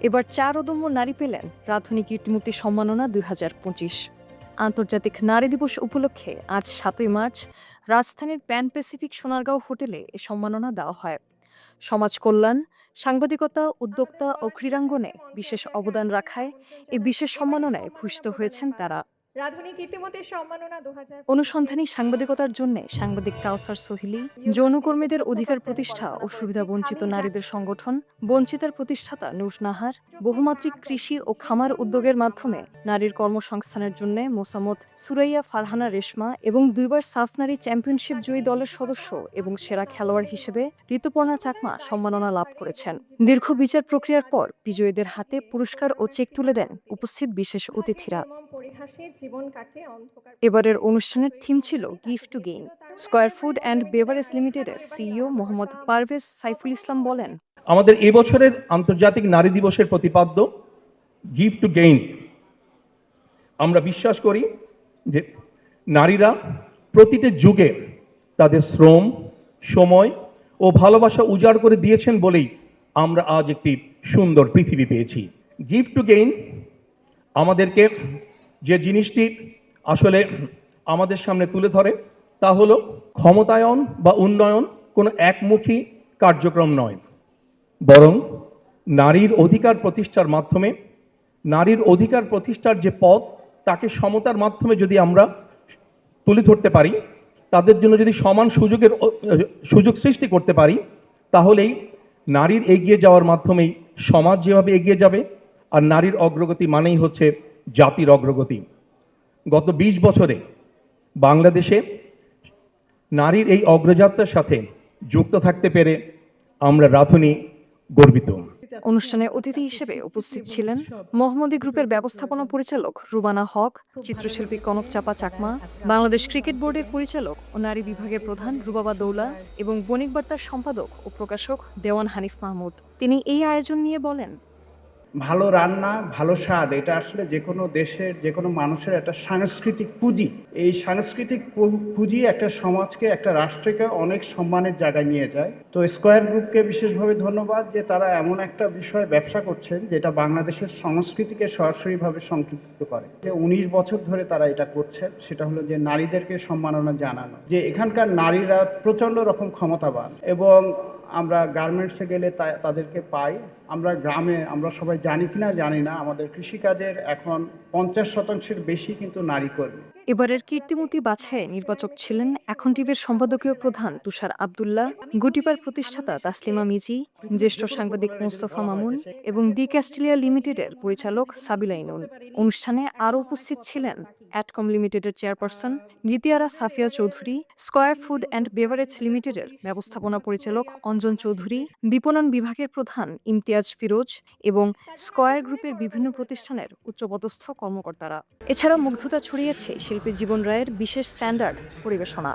এবার 4 অদম্য নারী পেলেন রাধুনী কীর্তিমূর্তি সম্মাননা 2025। আন্তর্জাতিক নারী দিবস উপলক্ষে আজ 7ই মার্চ রাজধানীর প্যান প্যাসিফিক সোনারগাঁও হোটেলে এ সম্মাননা দেওয়া হয়। সমাজ কল্যাণ, সাংবাদিকতা, উদ্যোক্তা ও ক্রীড়াঙ্গনে বিশেষ অবদান রাখায় এই বিশেষ সম্মাননায় ভূষিত হয়েছেন তারা। রাধুনী কীর্তিমতির সম্মাননা 2025 অনুসন্ধানী সাংবাদিকতার জন্য সাংবাদিক কাউসার সোহিলি, যৌনকর্মীদের অধিকার প্রতিষ্ঠা ও সুবিধা বঞ্চিত নারীদের সংগঠন বঞ্চিতার প্রতিষ্ঠাতা নূর নাহার, বহুমাত্রিক কৃষি ও খামার উদ্যোগের মাধ্যমে নারীর কর্মসংস্থানের জন্য মোসাম্মত সুরাইয়া ফারহানা রেশমা এবং 2বার সাফ নারী চ্যাম্পিয়নশিপ জয়ী দলের সদস্য এবং সেরা খেলোয়াড় হিসেবে ঋতুপর্ণা চাকমা সম্মাননা লাভ করেছেন। দীর্ঘ বিচার প্রক্রিয়ার পর বিজয়ীদের হাতে পুরস্কার ও চেক তুলে দেন উপস্থিত বিশেষ অতিথিরা। পরিহাসে জীবন কাটে অন্ধকার। এবারের অনুষ্ঠানের থিম ছিল gift to gain. Square food and beverage লিমিটেডের সিইও মোহাম্মদ পারভেজ সাইফুল ইসলাম বলেন, আমাদের এবছরের আন্তর্জাতিক নারী দিবসের প্রতিপাদ্য গিফট টু গেইন। আমরা বিশ্বাস করি যে নারীরা প্রতিটি যুগে তাদের শ্রম, সময় ও ভালোবাসা উজাড় করে দিয়েছেন বলেই আমরা আজ একটি সুন্দর পৃথিবী পেয়েছি। গিফট টু গেইন আমাদেরকে যে জিনিসটি আসলে আমাদের সামনে তুলে ধরে তা হলো ক্ষমতায়ন বা উন্নয়ন কোনো একমুখী কার্যক্রম নয়, বরং নারীর অধিকার প্রতিষ্ঠার মাধ্যমে নারীর অধিকার প্রতিষ্ঠার যে পথ তাকে সমতার মাধ্যমে যদি আমরা তুলে ধরতে পারি, তাদের জন্য যদি সমান সুযোগ সৃষ্টি করতে পারি, তাহলেই নারীর এগিয়ে যাওয়ার মাধ্যমেই সমাজ যেভাবে এগিয়ে যাবে, আর নারীর অগ্রগতি মানেই হচ্ছে জাতির অগ্রগতি। গত 20 বছরে বাংলাদেশে নারীর এই অগ্রযাত্রার সাথে যুক্ত থাকতে পেরে আমরা রাধুনী গর্বিত। অনুষ্ঠানে অতিথি হিসেবে উপস্থিত ছিলেন মোহাম্মদী গ্রুপের ব্যবস্থাপনা পরিচালক রুবানা হক, চিত্রশিল্পী কনক চাপা চাকমা, বাংলাদেশ ক্রিকেট বোর্ডের পরিচালক ও নারী বিভাগের প্রধান রুবাবা দৌলা এবং বণিক বার্তার সম্পাদক ও প্রকাশক দেওয়ান হানিফ মাহমুদ। তিনি এই আয়োজন নিয়ে বলেন, ভালো রান্না, ভালো স্বাদ, এটা আসলে যে কোনো দেশের, যে কোনো মানুষের একটা সাংস্কৃতিক পুঁজি। এই সাংস্কৃতিক পুঁজি একটা সমাজকে, একটা রাষ্ট্রকে অনেক সম্মানের জায়গায় নিয়ে যায়। তো স্কয়ার গ্রুপকে বিশেষভাবে ধন্যবাদ যে তারা এমন একটা বিষয়ে ব্যবসা করছেন যেটা বাংলাদেশের সংস্কৃতিকে সরাসরিভাবে সম্পৃক্ত করে। যে 19 বছর ধরে তারা এটা করছে, সেটা হলো যে নারীদেরকে সম্মাননা জানানো, যে এখানকার নারীরা প্রচণ্ড রকম ক্ষমতাবান, এবং আমরা গার্মেন্টসে গেলে তাদেরকে পাই। আমরা গ্রামে, আমরা সবাই জানি কিনা জানি না, আমাদের কৃষিকাজের এখন 50% বেশি কিন্তু নারী কর্মী। এবারের কীর্তিমতী বাছাইয়ে নির্বাচক ছিলেন এখন টিভির সম্পাদকীয় প্রধান তুষার আব্দুল্লাহ, গুটিপার প্রতিষ্ঠাতা তাসলিমা মিজি, জ্যেষ্ঠ সাংবাদিক মোস্তফা মামুন এবং ডি ক্যাস্টিলিয়া লিমিটেডের পরিচালক সাবিলা ইনুন। অনুষ্ঠানে আরও উপস্থিত ছিলেন অ্যাটকম লিমিটেডের chairperson Gitiara Safia Chowdhury, square food and beverage লিমিটেডের ব্যবস্থাপনা পরিচালক অঞ্জন চৌধুরী, বিপণন বিভাগের প্রধান ইমতিয়াজ ফিরোজ এবং স্কয়ার গ্রুপের বিভিন্ন প্রতিষ্ঠানের উচ্চপদস্থ কর্মকর্তারা। এছাড়া মুগ্ধতা ছড়িয়েছে শিল্পী জীবন রায়ের বিশেষ স্ট্যান্ডার্ড পরিবেশনা।